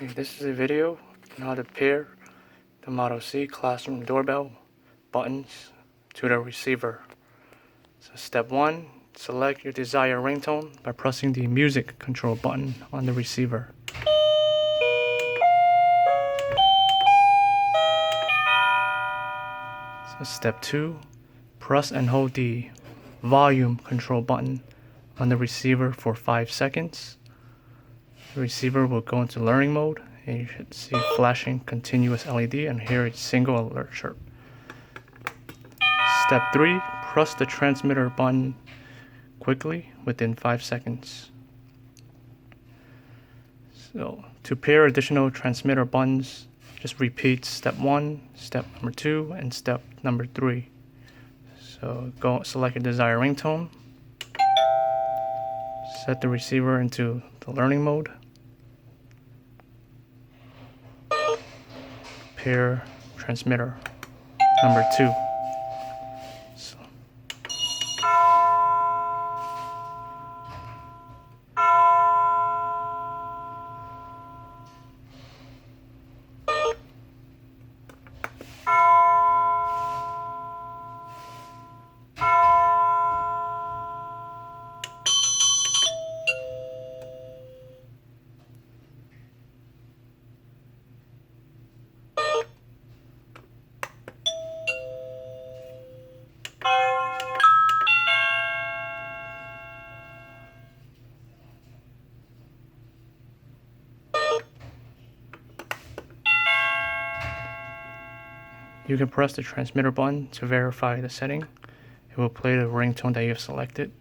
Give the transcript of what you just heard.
This is a video on how to pair the Model C Classroom Doorbell buttons to the receiver. So step 1, select your desired ringtone by pressing the music control button on the receiver. So step 2, press and hold the volume control button on the receiver for 5 seconds. The receiver will go into learning mode and you should see flashing continuous LED and hear a single alert chirp. Step 3, press the transmitter button quickly within 5 seconds. So to pair additional transmitter buttons, just repeat step 1, step number 2, and step number 3. So go select your desired ringtone, set the receiver into the learning mode, pair transmitter number 2. You can press the transmitter button to verify the setting. It will play the ringtone that you have selected.